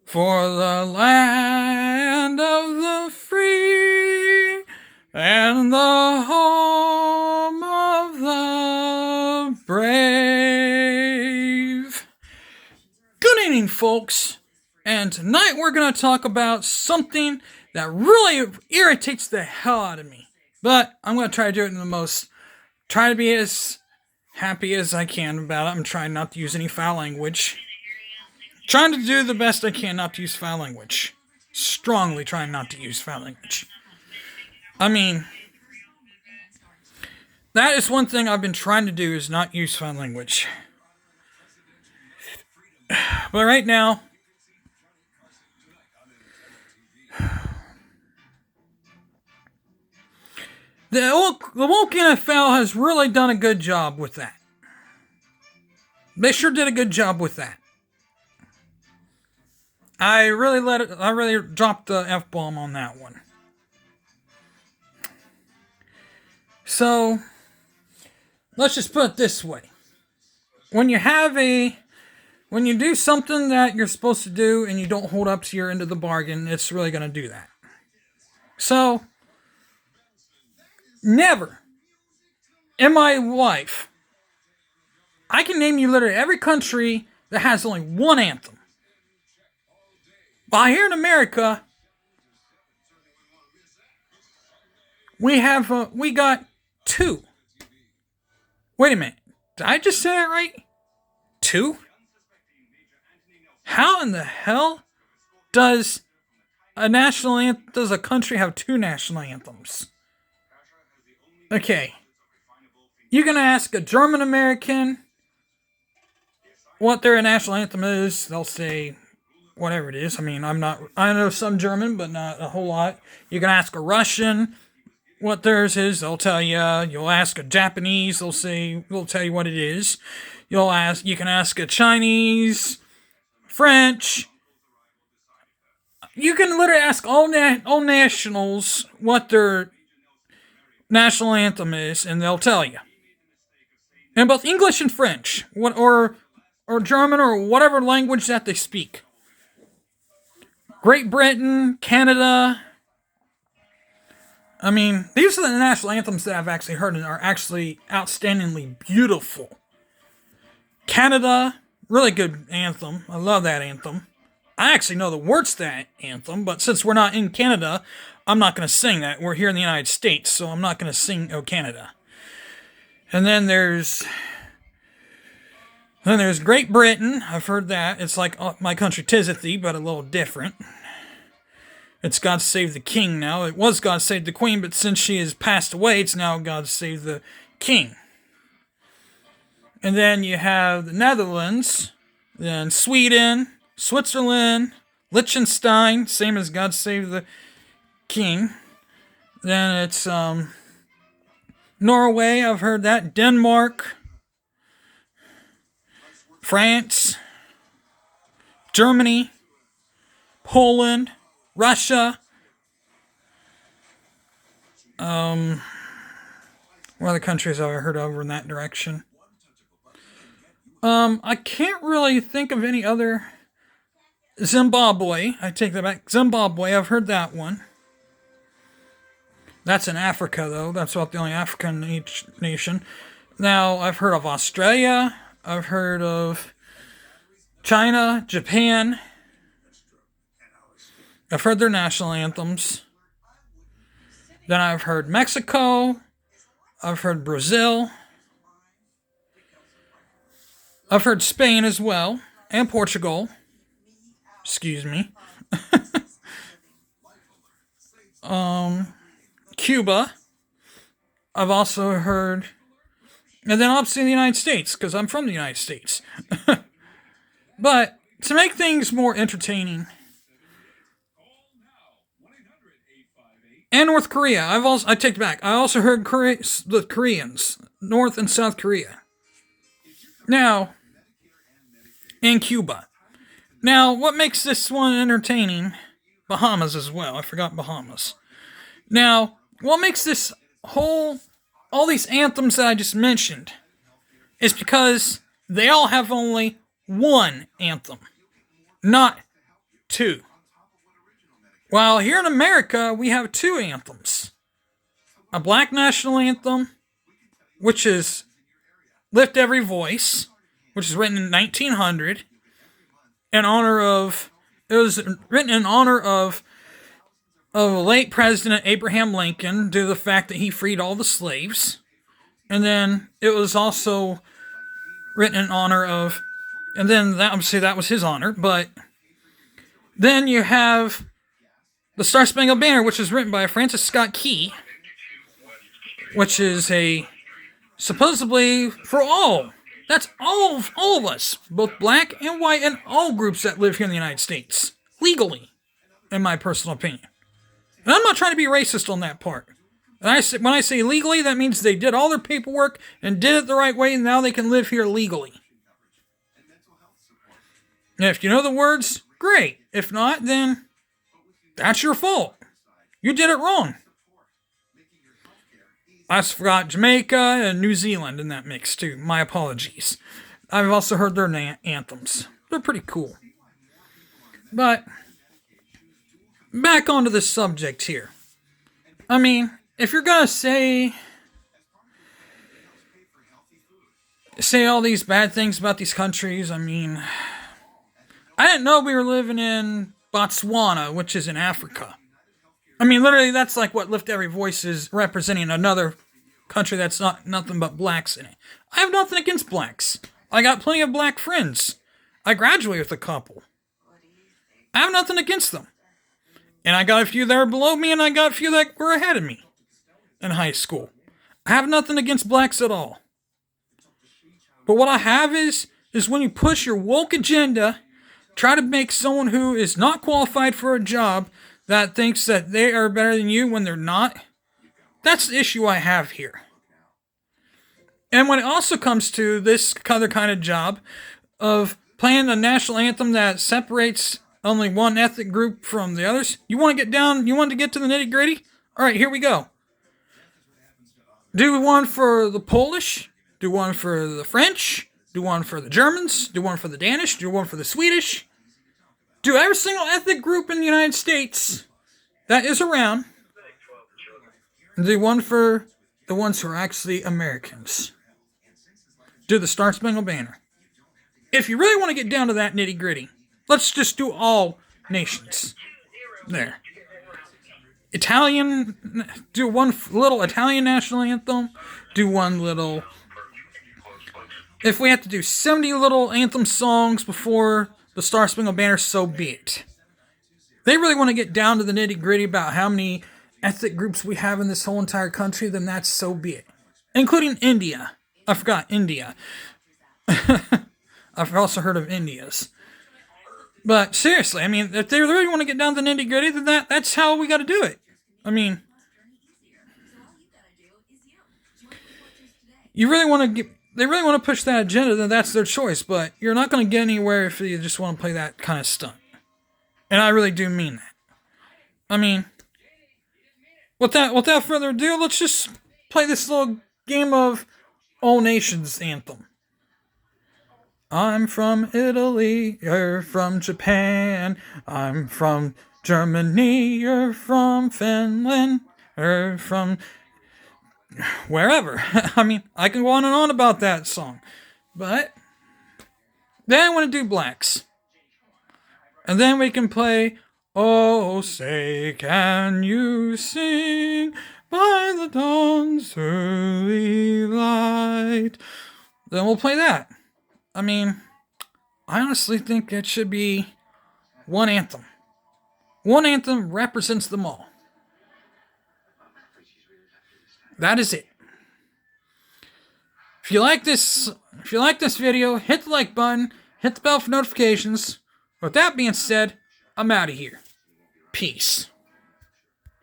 For the land of the free and the home of the brave. Good evening, folks. And tonight we're going to talk about something that really irritates the hell out of me. But I'm going to try to do it in the most, try to be as happy as I can about it. I'm trying not to use any foul language. Trying to do the best I can not to use foul language. Strongly trying not to use foul language. I mean, that is one thing I've been trying to do is not use foul language. But right now, the woke NFL has really done a good job with that. They sure did a good job with that. I really dropped the F-bomb on that one. So, let's just put it this way. When you do something that you're supposed to do and you don't hold up to your end of the bargain, it's really going to do that. So, never in my life, I can name you literally every country that has only one anthem. While here in America, we got two. Wait a minute. Did I just say that right? Two? How in the hell does a country have two national anthems? Okay. You're gonna ask a German American what their national anthem is, they'll say whatever it is. I mean, I know some German, but not a whole lot. You can ask a Russian what theirs is, they'll tell you. You'll ask a Japanese, they'll tell you what it is. You can ask a Chinese, French. You can literally ask all nationals what their national anthem is, and they'll tell you. In both English and French, or German, or whatever language that they speak. Great Britain, Canada. I mean, these are the national anthems that I've actually heard and are actually outstandingly beautiful. Canada, really good anthem. I love that anthem. I actually know the words to that anthem, but since we're not in Canada, I'm not going to sing that. We're here in the United States, so I'm not going to sing "O Canada." And then there's Great Britain. I've heard that. It's like My Country 'Tis of Thee, but a little different. It's God Save the King now. It was God Save the Queen, but since she has passed away, it's now God Save the King. And then you have the Netherlands, then Sweden, Switzerland, Liechtenstein, same as God Save the King. Then it's Norway, I've heard that. Denmark, France, Germany, Poland, Russia. What other countries have I heard over in that direction? I can't really think of any other. Zimbabwe, I take that back. Zimbabwe, I've heard that one. That's in Africa, though. That's about the only African nation. Now, I've heard of Australia. I've heard of China, Japan. I've heard their national anthems. Then I've heard Mexico. I've heard Brazil. I've heard Spain as well. And Portugal. Excuse me. Cuba. I've also heard. And then obviously the United States, because I'm from the United States. But to make things more entertaining, and North Korea, I take it back. I also heard the Koreans, North and South Korea. Now, and Cuba. Now, what makes this one entertaining? Bahamas as well. I forgot Bahamas. Now, what makes this all these anthems that I just mentioned is because they all have only one anthem, not 2. While here in America, we have 2 anthems. A black national anthem, which is Lift Every Voice, which was written in 1900, it was written in honor of late President Abraham Lincoln due to the fact that he freed all the slaves. And then it was also written in honor of, and then that, obviously that was his honor, but then you have the Star Spangled Banner, which is written by Francis Scott Key, which is supposedly for all. That's all of us, both black and white, and all groups that live here in the United States. Legally, in my personal opinion. And I'm not trying to be racist on that part. And when I say legally, that means they did all their paperwork and did it the right way, and now they can live here legally. And if you know the words, great. If not, then that's your fault. You did it wrong. I forgot Jamaica and New Zealand in that mix too. My apologies. I've also heard their anthems. They're pretty cool. But back onto the subject here. I mean, if you're gonna say all these bad things about these countries, I mean, I didn't know we were living in Botswana, which is in Africa. I mean, literally, that's like what Lift Every Voice is representing, another country that's not nothing but blacks in it. I have nothing against blacks. I got plenty of black friends. I graduated with a couple. I have nothing against them. And I got a few that are below me, and I got a few that were ahead of me in high school. I have nothing against blacks at all. But what I have is when you push your woke agenda, try to make someone who is not qualified for a job that thinks that they are better than you when they're not. That's the issue I have here. And when it also comes to this other kind of job of playing a national anthem that separates only one ethnic group from the others, you want to get to the nitty gritty? All right, here we go. Do one for the Polish, do one for the French, do one for the Germans, do one for the Danish, do one for the Swedish. Do every single ethnic group in the United States that is around. Do one for the ones who are actually Americans. Do the Star Spangled Banner. If you really want to get down to that nitty gritty, let's just do all nations. There. Italian, do one little Italian national anthem. Do one little... If we have to do 70 little anthem songs before the Star Spangled Banner, so be it. They really want to get down to the nitty gritty about how many ethnic groups we have in this whole entire country, then that's so be it. Including India. I forgot India. I've also heard of India's. But seriously, I mean, if they really want to get down to the nitty gritty, then that's how we got to do it. I mean, they really want to push that agenda, then that's their choice. But you're not going to get anywhere if you just want to play that kind of stunt. And I really do mean that. I mean, without further ado, let's just play this little game of All Nations Anthem. I'm from Italy, you're from Japan. I'm from Germany, you're from Finland. You're from wherever. I mean, I can go on and on about that song. But then I want to do blacks. And then we can play, oh, say can you sing by the dawn's early light. Then we'll play that. I mean, I honestly think it should be one anthem. One anthem represents them all. That is it. If you like this video, hit the like button, hit the bell for notifications. With that being said, I'm out of here. Peace.